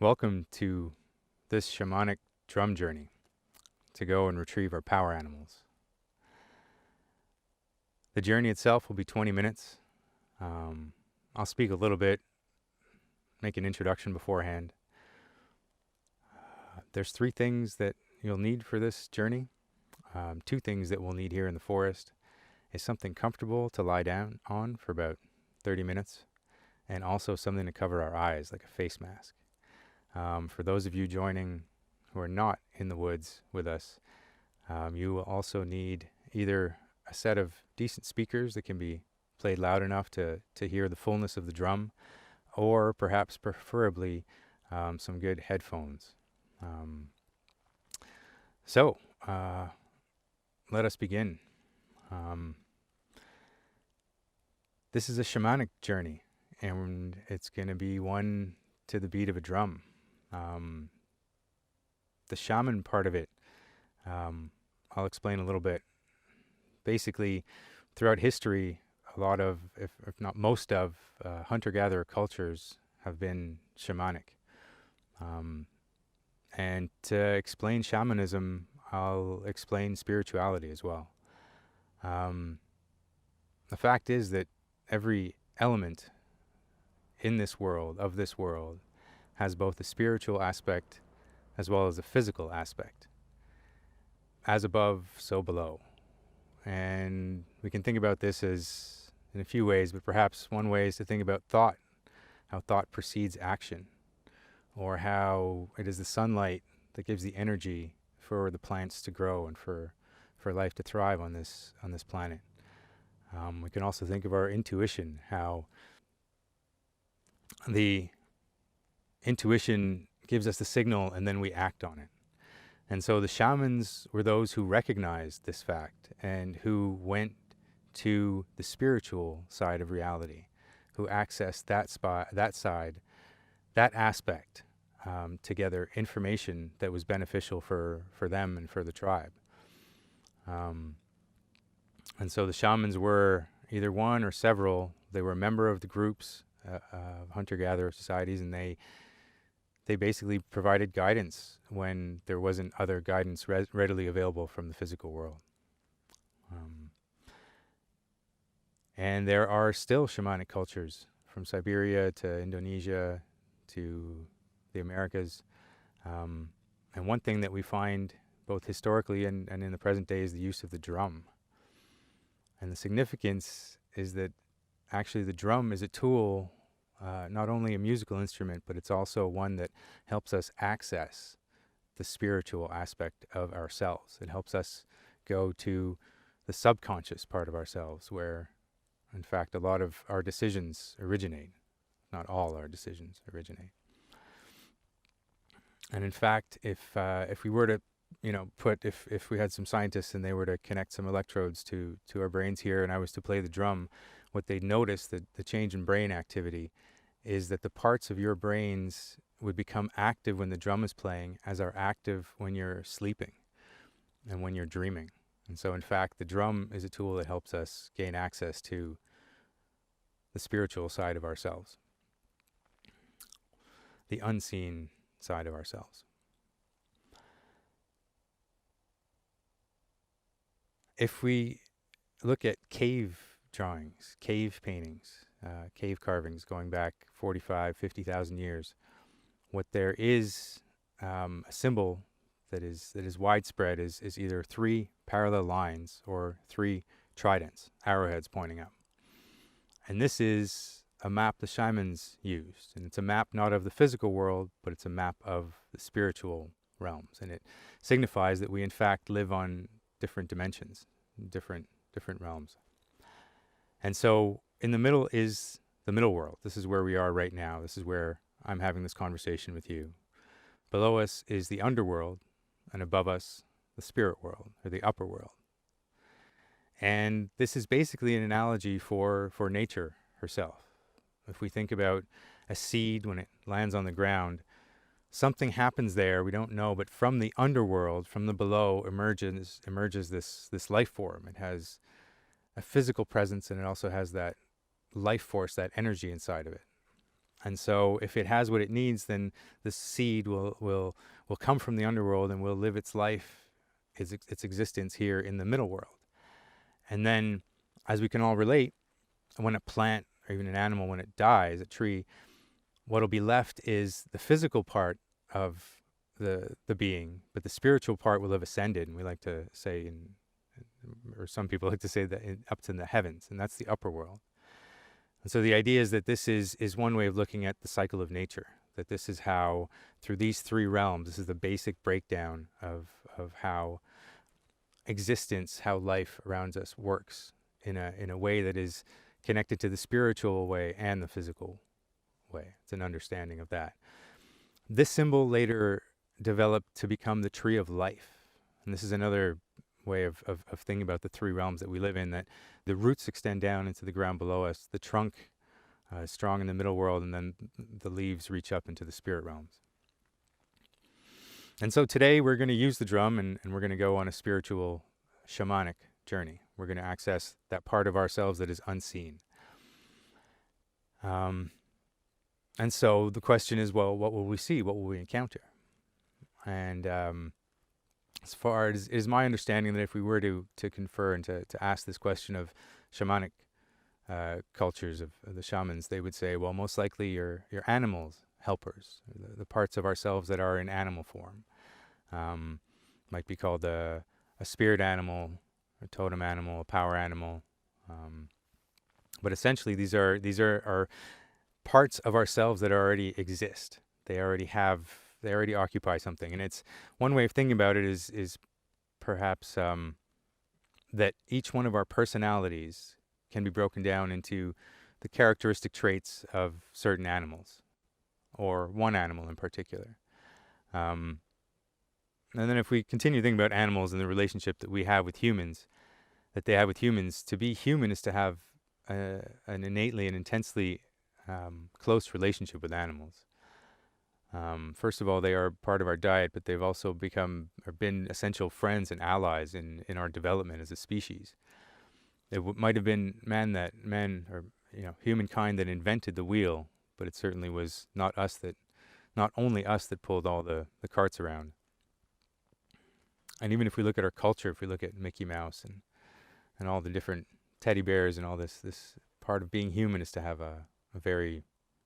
Welcome to this shamanic drum journey to go and retrieve our power animals. The journey itself will be 20 minutes. I'll speak a little bit, make an introduction beforehand. There's 3 things that you'll need for this journey. 2 things that we'll need here in the forest is something comfortable to lie down on for about 30 minutes, and also something to cover our eyes, like a face mask. For those of you joining who are not in the woods with us, you will also need either a set of decent speakers that can be played loud enough to hear the fullness of the drum, or perhaps preferably some good headphones. So, let us begin. This is a shamanic journey, and it's going to be one to the beat of a drum. The shaman part of it, I'll explain a little bit. Basically, throughout history, a lot of, if not most of, hunter-gatherer cultures have been shamanic. And to explain shamanism, I'll explain spirituality as well. The fact is that every element in this world, of this world, has both a spiritual aspect as well as a physical aspect. As above, so below. And we can think about this as in a few ways, but perhaps one way is to think about thought, how thought precedes action, or how it is the sunlight that gives the energy for the plants to grow and for life to thrive on this planet. We can also think of our intuition, how the intuition gives us the signal and then we act on it. And so the shamans were those who recognized this fact and who went to the spiritual side of reality, who accessed that side, that aspect, to gather information that was beneficial for them and for the tribe. And so the shamans were either one or several. They were a member of the groups of hunter-gatherer societies, and they basically provided guidance when there wasn't other guidance readily available from the physical world. And there are still shamanic cultures from Siberia to Indonesia to the Americas. And one thing that we find both historically and in the present day is the use of the drum. And the significance is that actually the drum is a tool, not only a musical instrument, but it's also one that helps us access the spiritual aspect of ourselves. It helps us go to the subconscious part of ourselves, where, in fact, a lot of our decisions originate. Not all our decisions originate. And in fact, if we were to, if we had some scientists and they were to connect some electrodes to our brains here, and I was to play the drum, what they'd notice, that the change in brain activity, is that the parts of your brains would become active when the drum is playing as are active when you're sleeping and when you're dreaming. And so, in fact, the drum is a tool that helps us gain access to the spiritual side of ourselves, the unseen side of ourselves. If we look at cave drawings, cave paintings, cave carvings going back 45, 50,000 years, what there is a symbol that is widespread is either 3 parallel lines or 3 tridents, arrowheads pointing up. And this is a map the shamans used. And it's a map not of the physical world, but it's a map of the spiritual realms. And it signifies that we in fact live on different dimensions, different realms. And so in the middle is the middle world. This is where we are right now. This is where I'm having this conversation with you. Below us is the underworld, and above us, the spirit world, or the upper world. And this is basically an analogy for nature herself. If we think about a seed when it lands on the ground, something happens there, we don't know, but from the underworld, from the below, emerges this life form. It has a physical presence, and it also has that life force, that energy inside of it. And so if it has what it needs, then the seed will come from the underworld and will live its life, its existence here in the middle world. And then, as we can all relate, when a plant or even an animal, when it dies, a tree, what'll be left is the physical part of the being, but the spiritual part will have ascended. And we like to say, or some people like to say that up to the heavens, and that's the upper world. And so the idea is that this is one way of looking at the cycle of nature, that this is how, through these three realms, this is the basic breakdown of how existence, how life around us works in a way that is connected to the spiritual way and the physical way. It's an understanding of that. This symbol later developed to become the tree of life. And this is another way of thinking about the three realms that we live in, that the roots extend down into the ground below us, the trunk is strong in the middle world, and then the leaves reach up into the spirit realms. And so today we're going to use the drum, and we're going to go on a spiritual shamanic journey. We're going to access that part of ourselves that is unseen. And so the question is, well, what will we see? What will we encounter? And as far as it is my understanding that if we were to confer and to ask this question of shamanic cultures, of the shamans, they would say, well, most likely your animals, helpers, the parts of ourselves that are in animal form. Might be called a spirit animal, a totem animal, a power animal. But essentially these are parts of ourselves that already exist. They already occupy something. And it's one way of thinking about it is perhaps that each one of our personalities can be broken down into the characteristic traits of certain animals, or one animal in particular. And then if we continue thinking about animals and the relationship that we have with humans, that they have with humans, to be human is to have an innately and intensely close relationship with animals. First of all, they are part of our diet, but they've also been essential friends and allies in our development as a species. It might have been humankind that invented the wheel, but it certainly was not only us that pulled all the carts around. And even if we look at our culture, if we look at Mickey Mouse and all the different teddy bears and all this part of being human is to have a very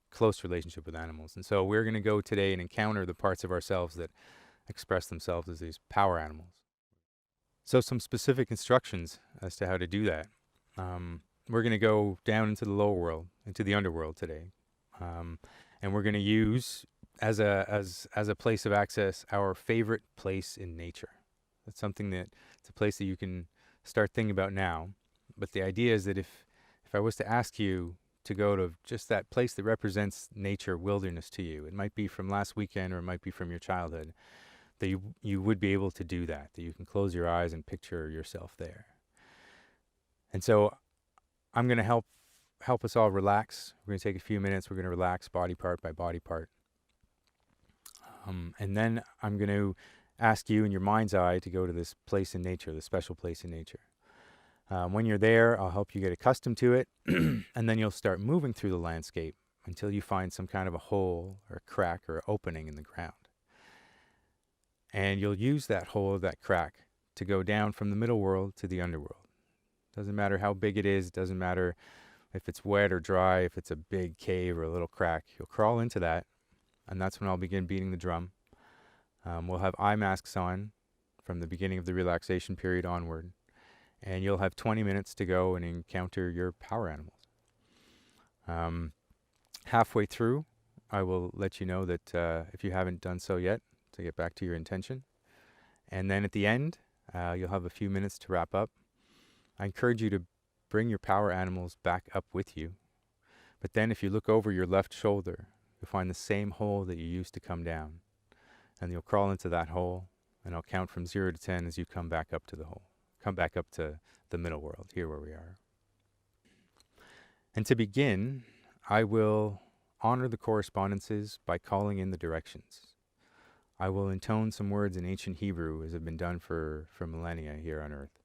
close relationship with animals. And so we're going to go today and encounter the parts of ourselves that express themselves as these power animals. So some specific instructions as to how to do that. We're going to go down into the lower world, into the underworld today. And we're going to use as a place of access our favorite place in nature. That's something it's a place that you can start thinking about now. But the idea is that if I was to ask you to go to just that place that represents nature, wilderness to you, it might be from last weekend or it might be from your childhood, that you would be able to do that you can close your eyes and picture yourself there. And so I'm going to help us all relax. We're going to take a few minutes. We're going to relax body part by body part. And then I'm going to ask you in your mind's eye to go to this place in nature, this special place in nature. When you're there, I'll help you get accustomed to it, and then you'll start moving through the landscape until you find some kind of a hole or a crack or opening in the ground. And you'll use that hole, that crack, to go down from the middle world to the underworld. Doesn't matter how big it is, doesn't matter if it's wet or dry, if it's a big cave or a little crack. You'll crawl into that, and that's when I'll begin beating the drum. We'll have eye masks on from the beginning of the relaxation period onward, and you'll have 20 minutes to go and encounter your power animals. Halfway through, I will let you know that if you haven't done so yet, to get back to your intention. And then at the end, you'll have a few minutes to wrap up. I encourage you to bring your power animals back up with you. But then if you look over your left shoulder, you'll find the same hole that you used to come down. And you'll crawl into that hole, and I'll count from 0 to 10 as you come back up to the hole. Come back up to the middle world, here where we are. And to begin, I will honor the correspondences by calling in the directions. I will intone some words in ancient Hebrew, as have been done for millennia here on Earth.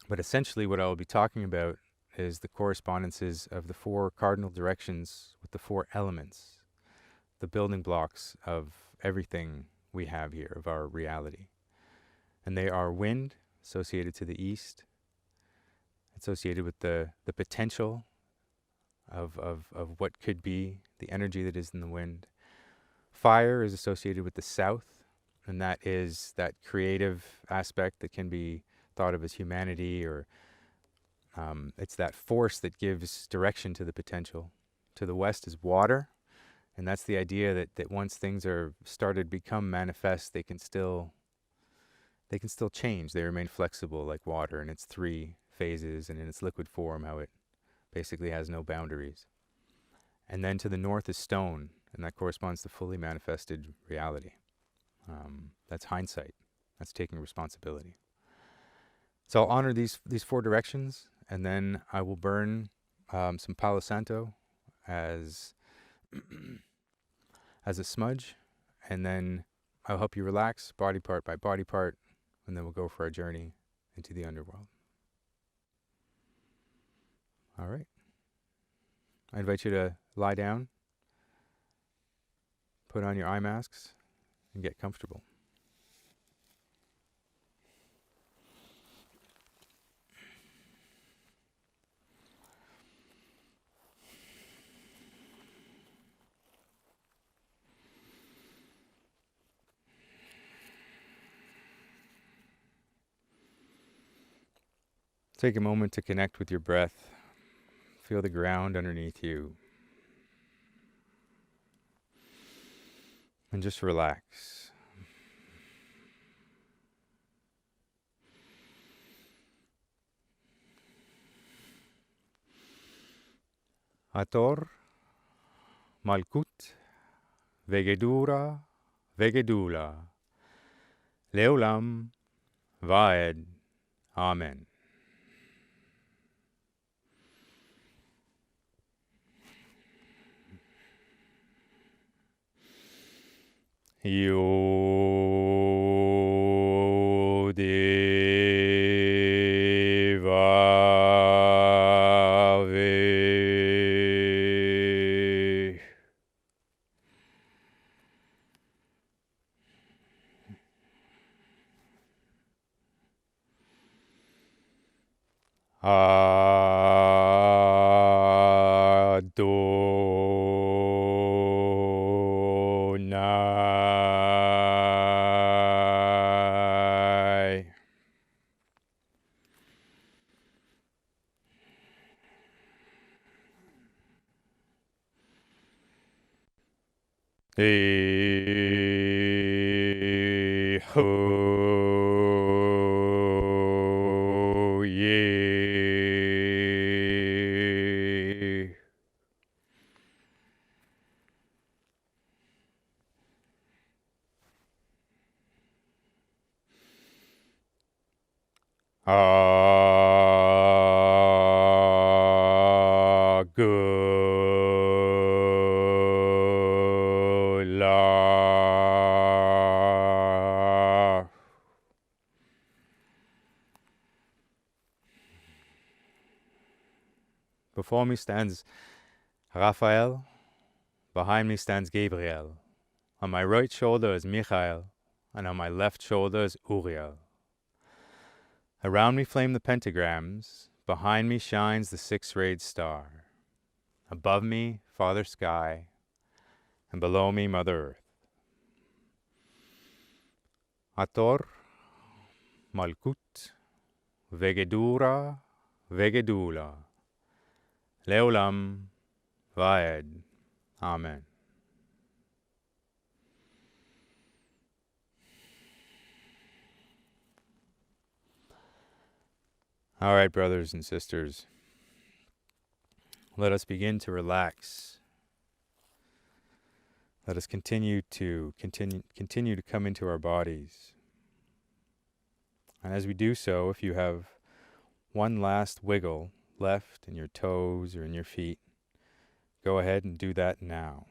But essentially what I will be talking about is the correspondences of the four cardinal directions with the four elements, the building blocks of everything we have here, of our reality. And they are wind, associated to the east, associated with the potential of what could be, the energy that is in the wind. Fire is associated with the south, and that is that creative aspect that can be thought of as humanity, or it's that force that gives direction to the potential. To the west is water, and that's the idea that once things are started to become manifest, they can still change. They remain flexible like water in its three phases, and in its liquid form, how it basically has no boundaries. And then to the north is stone, and that corresponds to fully manifested reality. That's hindsight. That's taking responsibility. So I'll honor these four directions, and then I will burn some Palo Santo as as a smudge, and then I'll help you relax body part by body part, and then we'll go for our journey into the underworld. All right. I invite you to lie down, put on your eye masks, and get comfortable. Take a moment to connect with your breath. Feel the ground underneath you. And just relax. Ator, Malkut, Vegedura, Vegedula, Leolam, Vaed, Amen. Yodevave. Adonai. Ye. Agula. Before me stands Raphael. Behind me stands Gabriel. On my right shoulder is Michael, and on my left shoulder is Uriel. Around me flame the pentagrams. Behind me shines the six-rayed star. Above me, Father Sky, and below me, Mother Earth. Ator, Malkut, Vegedura, Vegedula, Leolam, Vaed. Amen. All right, brothers and sisters, let us begin to relax. Let us continue to come into our bodies. And as we do so, if you have one last wiggle left in your toes or in your feet, go ahead and do that now.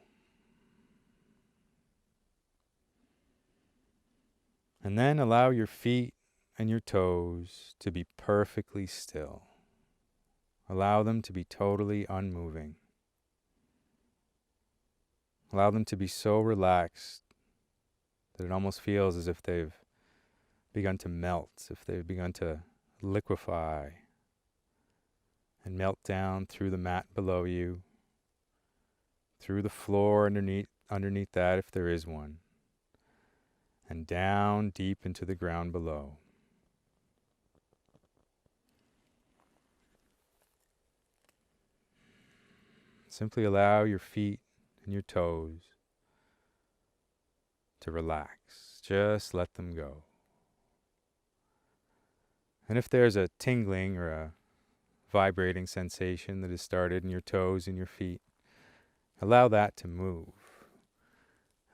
And then allow your feet and your toes to be perfectly still. Allow them to be totally unmoving. Allow them to be so relaxed that it almost feels as if they've begun to melt, if they've begun to liquefy and melt down through the mat below you, through the floor underneath that if there is one, and down deep into the ground below. Simply allow your feet and your toes to relax. Just let them go. And if there's a tingling or a vibrating sensation that has started in your toes and your feet, allow that to move.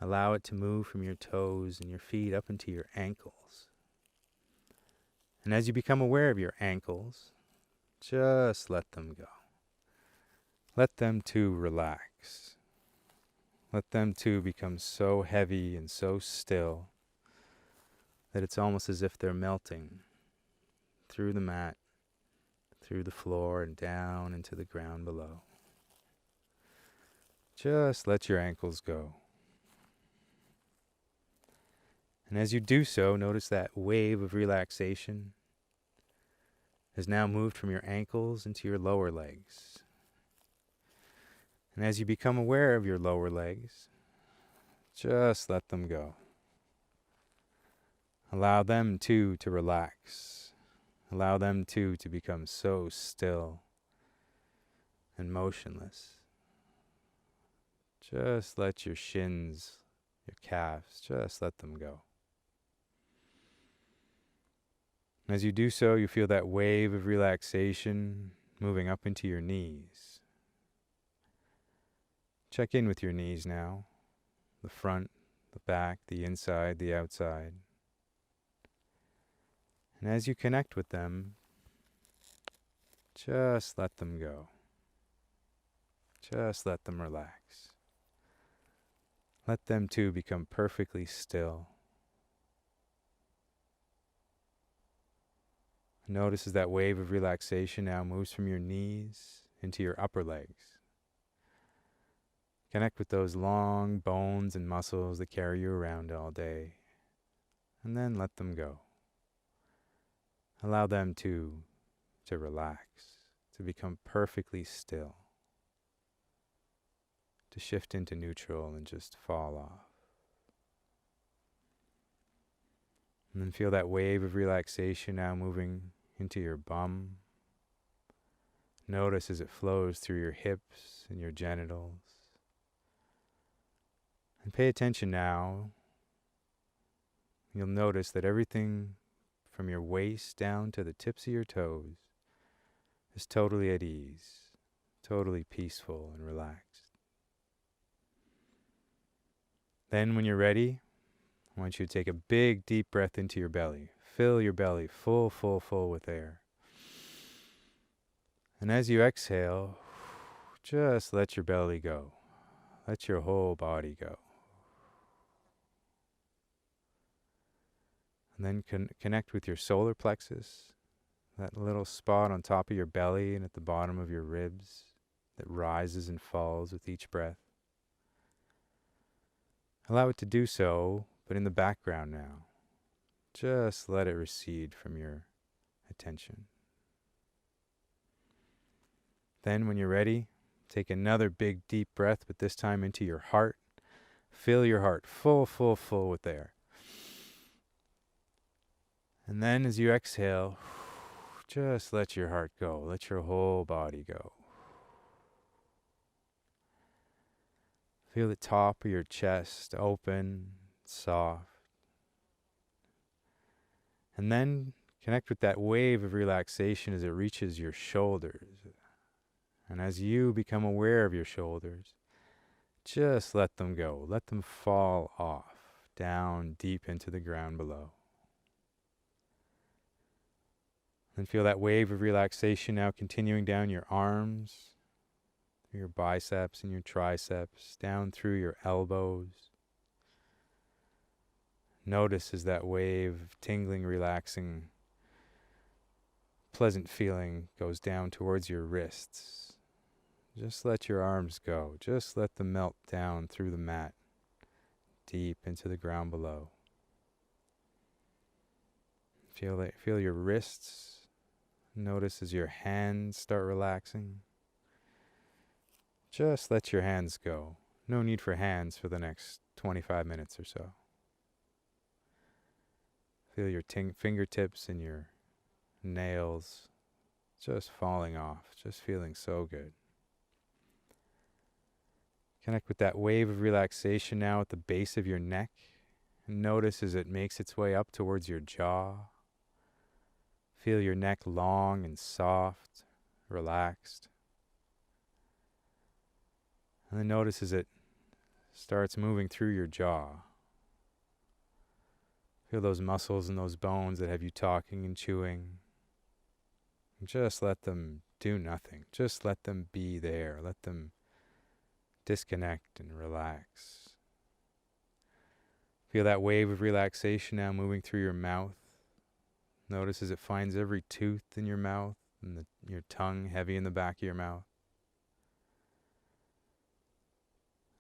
Allow it to move from your toes and your feet up into your ankles. And as you become aware of your ankles, just let them go. Let them too relax. Let them too become so heavy and so still that it's almost as if they're melting through the mat, through the floor, and down into the ground below. Just let your ankles go. And as you do so, notice that wave of relaxation has now moved from your ankles into your lower legs. And as you become aware of your lower legs, just let them go. Allow them too to relax. Allow them too to become so still and motionless. Just let your shins, your calves, just let them go. As you do so, you feel that wave of relaxation moving up into your knees. Check in with your knees now, the front, the back, the inside, the outside. And as you connect with them, just let them go. Just let them relax. Let them too become perfectly still. Notice as that wave of relaxation now moves from your knees into your upper legs. Connect with those long bones and muscles that carry you around all day. And then let them go. Allow them to relax, to become perfectly still, to shift into neutral and just fall off. And then feel that wave of relaxation now moving into your bum. Notice as it flows through your hips and your genitals. And pay attention now. You'll notice that everything from your waist down to the tips of your toes is totally at ease, totally peaceful and relaxed. Then when you're ready, I want you to take a big deep breath into your belly. Fill your belly full with air. And as you exhale, just let your belly go. Let your whole body go. And then connect with your solar plexus, that little spot on top of your belly and at the bottom of your ribs that rises and falls with each breath. Allow it to do so, but in the background now. Just let it recede from your attention. Then when you're ready, take another big deep breath, but this time into your heart. Fill your heart full with air. And then as you exhale, just let your heart go. Let your whole body go. Feel the top of your chest open, soft. And then connect with that wave of relaxation as it reaches your shoulders. And as you become aware of your shoulders, just let them go. Let them fall off, down deep into the ground below. And feel that wave of relaxation now continuing down your arms, your biceps and your triceps, down through your elbows. Notice as that wave of tingling, relaxing pleasant feeling goes down towards your wrists. Just let your arms go. Just let them melt down through the mat, deep into the ground below. Feel your wrists. Notice as your hands start relaxing. Just let your hands go. No need for hands for the next 25 minutes or so. Feel your fingertips and your nails just falling off, just feeling so good. Connect with that wave of relaxation now at the base of your neck. And notice as it makes its way up towards your jaw. Feel your neck long and soft, relaxed. And then notice as it starts moving through your jaw. Feel those muscles and those bones that have you talking and chewing. Just let them do nothing. Just let them be there. Let them disconnect and relax. Feel that wave of relaxation now moving through your mouth. Notice as it finds every tooth in your mouth and your tongue heavy in the back of your mouth.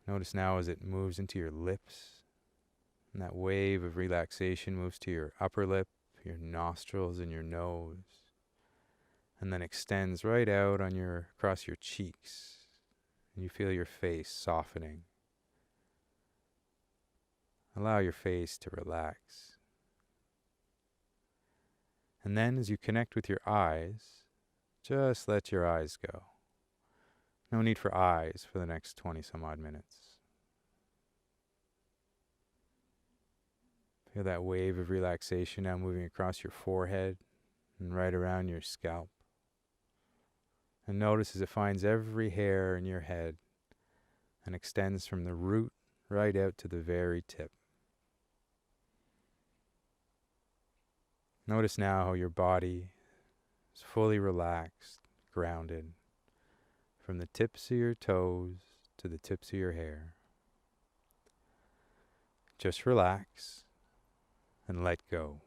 Notice now as it moves into your lips. And that wave of relaxation moves to your upper lip, your nostrils, and your nose. And then extends right out on across your cheeks. And you feel your face softening. Allow your face to relax. And then as you connect with your eyes, just let your eyes go. No need for eyes for the next 20 some odd minutes. Feel that wave of relaxation now moving across your forehead and right around your scalp. And notice as it finds every hair in your head and extends from the root right out to the very tip. Notice now how your body is fully relaxed, grounded, from the tips of your toes to the tips of your hair. Just relax and let go.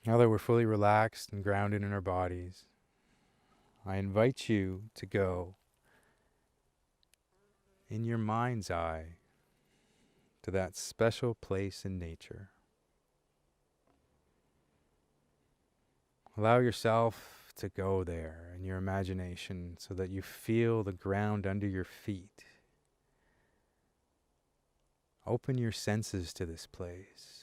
Now that we're fully relaxed and grounded in our bodies, I invite you to go in your mind's eye to that special place in nature. Allow yourself to go there in your imagination so that you feel the ground under your feet. Open your senses to this place.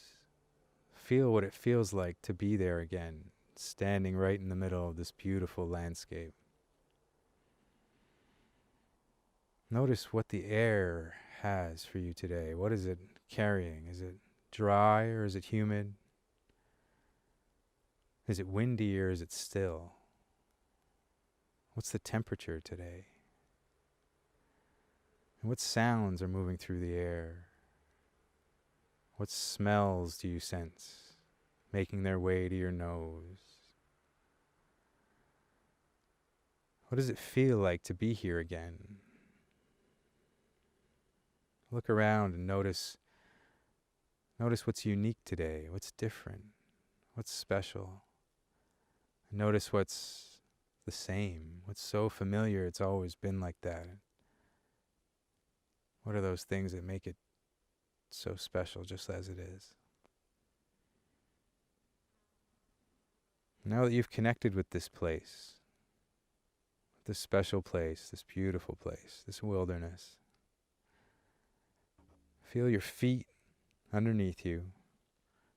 Feel what it feels like to be there again, standing right in the middle of this beautiful landscape. Notice what the air has for you today. What is it carrying? Is it dry or is it humid? Is it windy or is it still? What's the temperature today? And what sounds are moving through the air? What smells do you sense making their way to your nose? What does it feel like to be here again? Look around and notice what's unique today, what's different, what's special. Notice what's the same, what's so familiar it's always been like that. What are those things that make it so special just as it is? Now that you've connected with this place, this special place, this beautiful place, this wilderness, feel your feet underneath you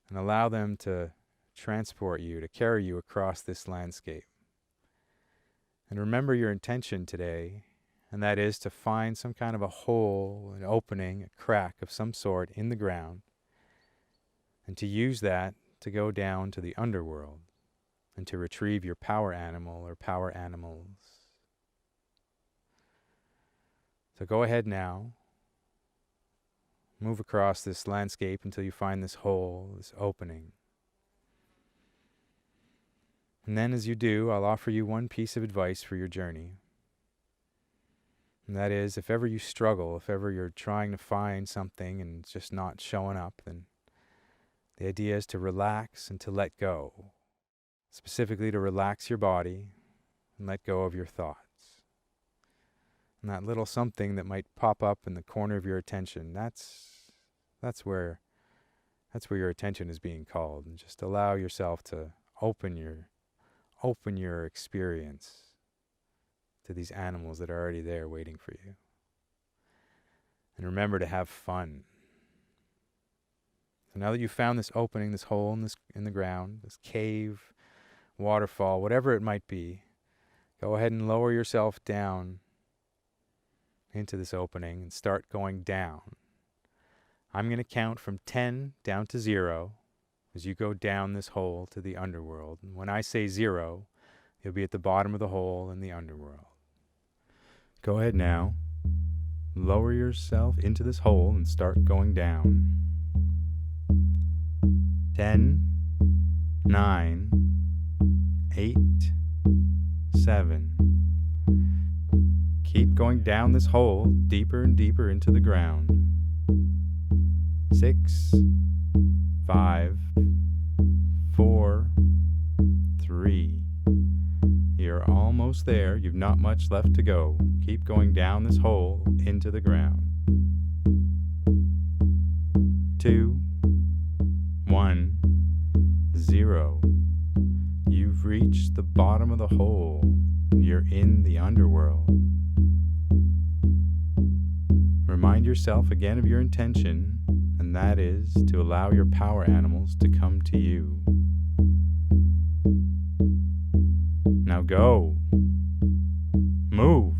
and allow them to transport you, to carry you across this landscape. And remember your intention today, and that is to find some kind of a hole, an opening, a crack of some sort in the ground, and to use that to go down to the underworld and to retrieve your power animal or power animals. So go ahead now. Move across this landscape until you find this hole, this opening. And then as you do, I'll offer you one piece of advice for your journey. And that is, if ever you struggle, if ever you're trying to find something and it's just not showing up, then the idea is to relax and to let go. Specifically to relax your body and let go of your thoughts. And that little something that might pop up in the corner of your attention, that's where your attention is being called. And just allow yourself to open your experience to these animals that are already there waiting for you. And remember to have fun. So now that you've found this opening, this hole in the ground, this cave, waterfall, whatever it might be, go ahead and lower yourself down into this opening and start going down. I'm going to count from 10 down to 0 as you go down this hole to the underworld. And when I say 0, you'll be at the bottom of the hole in the underworld. Go ahead now. Lower yourself into this hole and start going down. 10, 9, 8, 7. Keep going down this hole, deeper and deeper into the ground. 6, 5, 4, 3. You're almost there. You've not much left to go. Keep going down this hole into the ground. 2, 1, 0. You've reached the bottom of the hole. You're in the underworld. Remind yourself again of your intention, and that is to allow your power animals to come to you. Now go. Move.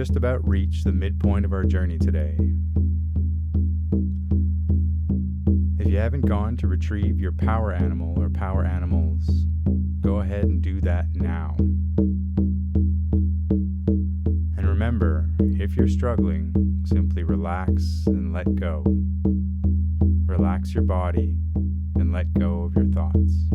just about reached the midpoint of our journey today. If you haven't gone to retrieve your power animal or power animals, go ahead and do that now. And remember, if you're struggling, simply relax and let go. Relax your body and let go of your thoughts.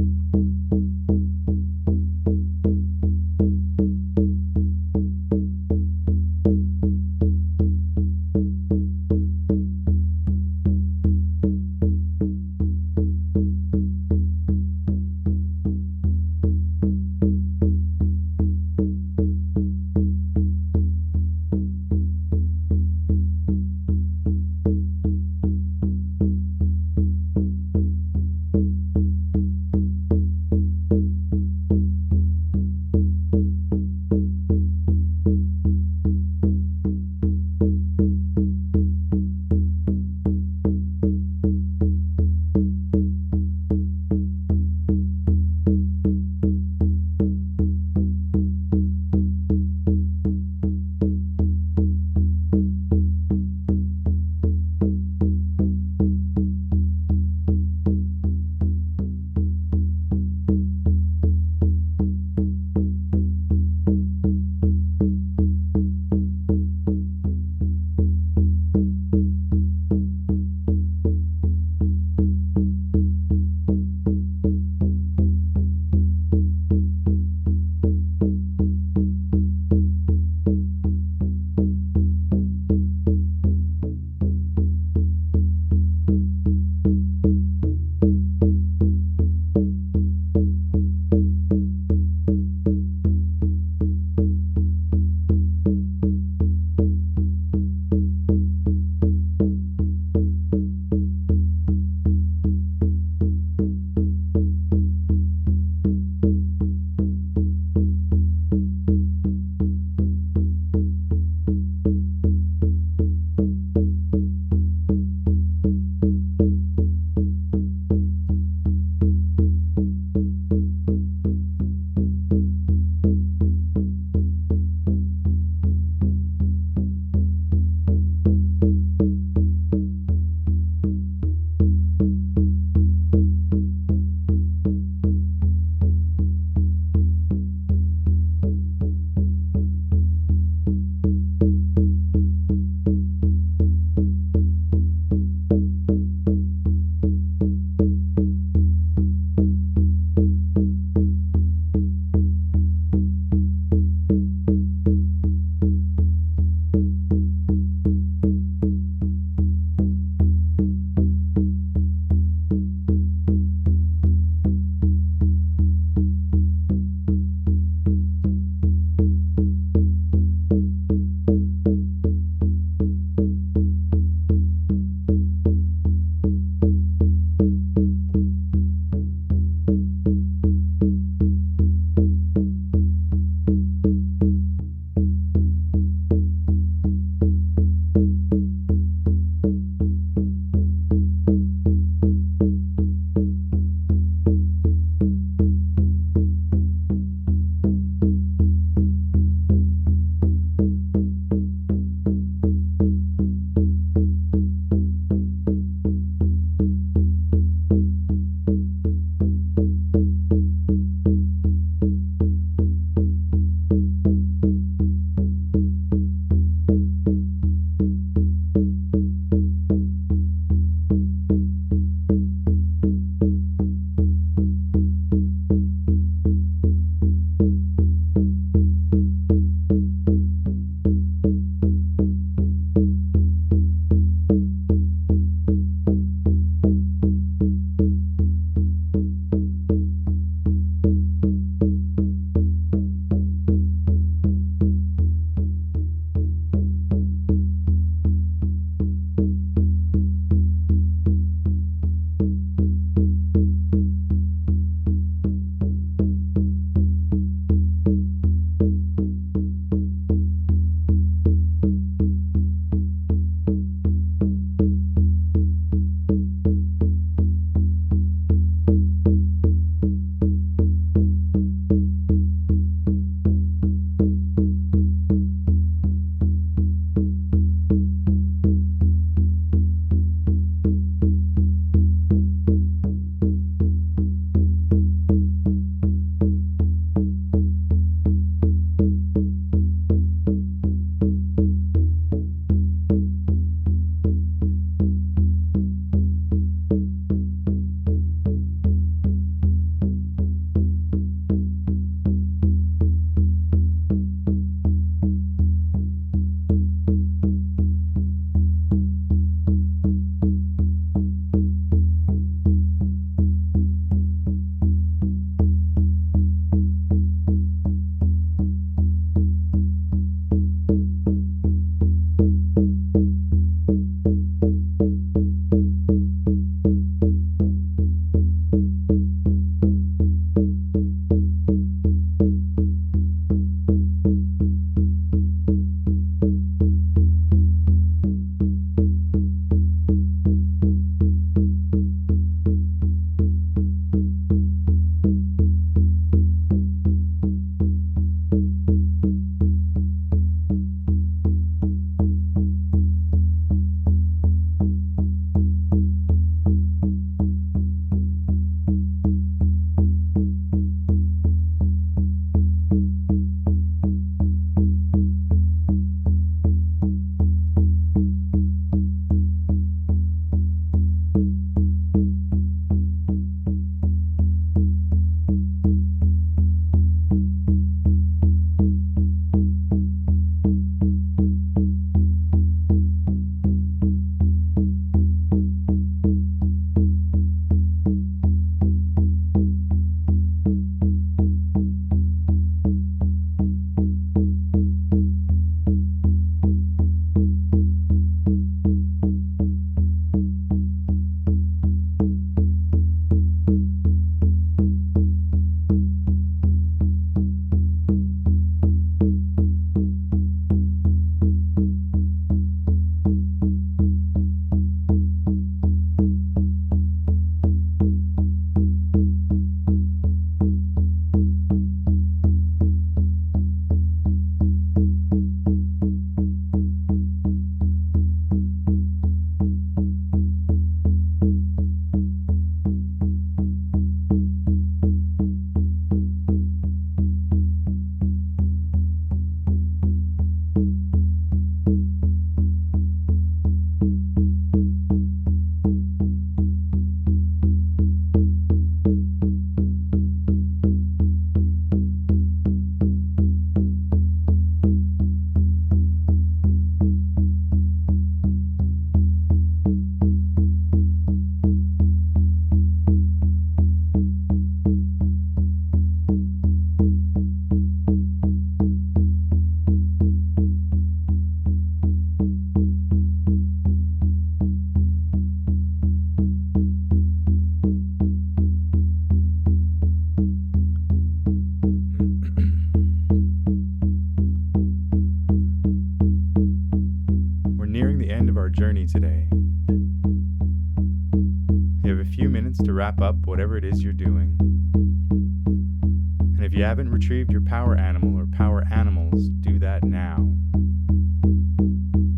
few minutes to wrap up whatever it is you're doing. And if you haven't retrieved your power animal or power animals, do that now.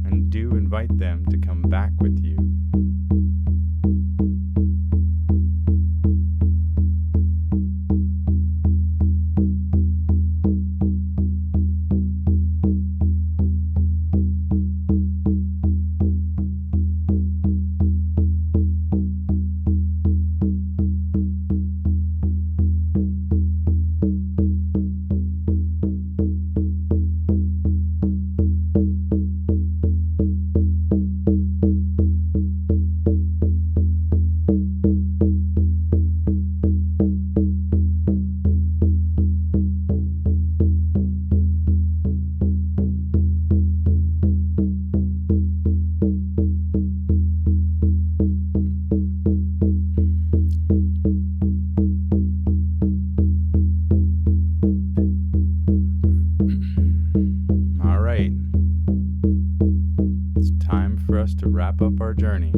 And do invite them to come back with you. All right. It's time for us to wrap up our journey.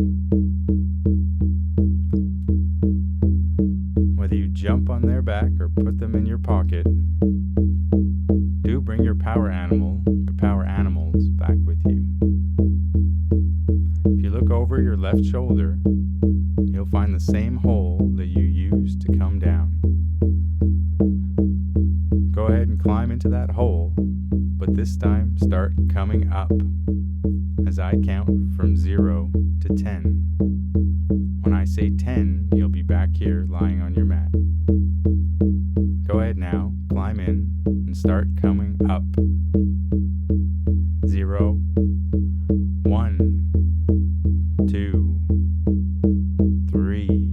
Whether you jump on their back or put them in your pocket, do bring your power animal, your power animals back with you. If you look over your left shoulder, you'll find the same hole that you used to come down. Go ahead and climb into that hole, but this time start coming up as I count from 0 to 10. When I say 10, you'll be back here lying on your mat. Go ahead now, climb in and start coming up. 0, 1, 2, 3.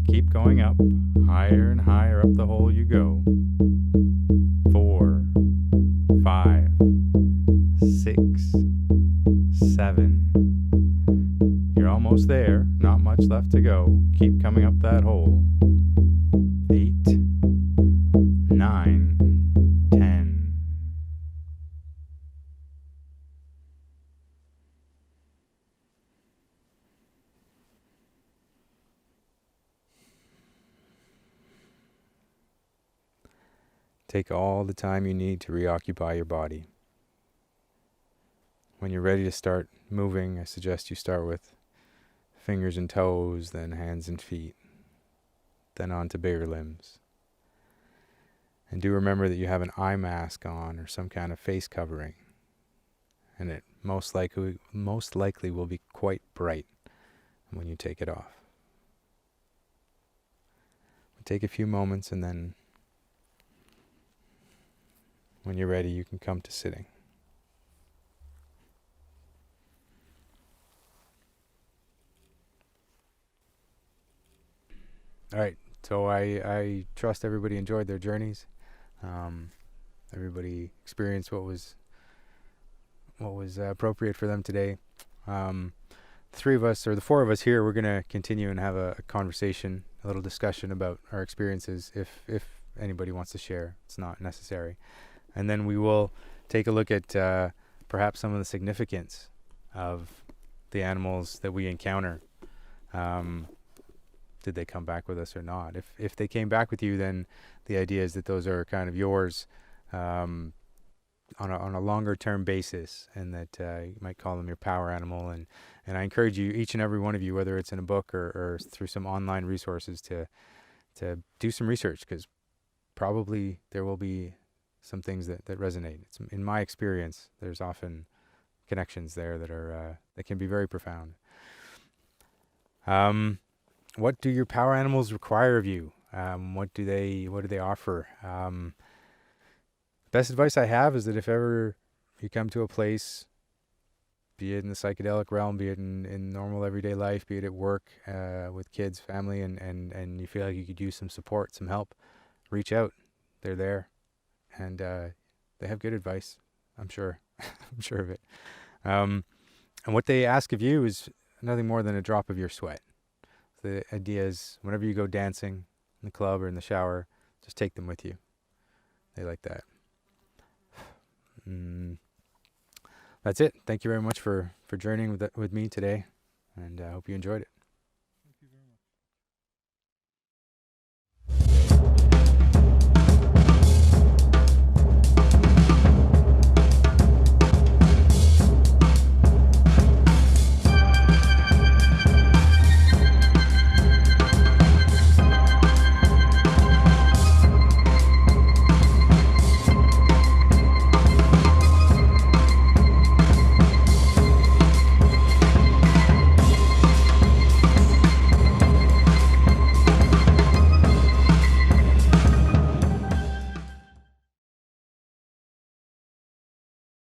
Keep going up, higher and higher up the hole you go. 4, 5, 6, 7. You're almost there, not much left to go. Keep coming up that hole. 8, 9, 10. Take all the time you need to reoccupy your body. When you're ready to start moving, I suggest you start with fingers and toes, then hands and feet, then on to bigger limbs. And do remember that you have an eye mask on or some kind of face covering, and it most likely will be quite bright when you take it off. Take a few moments, and then when you're ready, you can come to sitting. All right, so I trust everybody enjoyed their journeys. Everybody experienced what was appropriate for them today. The four of us here, we're gonna continue and have a conversation, a little discussion about our experiences. If anybody wants to share, it's not necessary. And then we will take a look at perhaps some of the significance of the animals that we encounter. Did they come back with us or not? If they came back with you, then the idea is that those are kind of yours on a longer term basis, and that you might call them your power animal. And I encourage you, each and every one of you, whether it's in a book or through some online resources, to do some research, because probably there will be some things that resonate. It's, in my experience, there's often connections there that can be very profound. What do your power animals require of you? What do they offer? Best advice I have is that if ever you come to a place, be it in the psychedelic realm, be it in normal everyday life, be it at work, with kids, family, and you feel like you could use some support, some help, reach out. They're there, and they have good advice, I'm sure. I'm sure of it. And what they ask of you is nothing more than a drop of your sweat. The idea is, whenever you go dancing in the club or in the shower, just take them with you. They like that. That's it. Thank you very much for journeying with me today, and I hope you enjoyed it.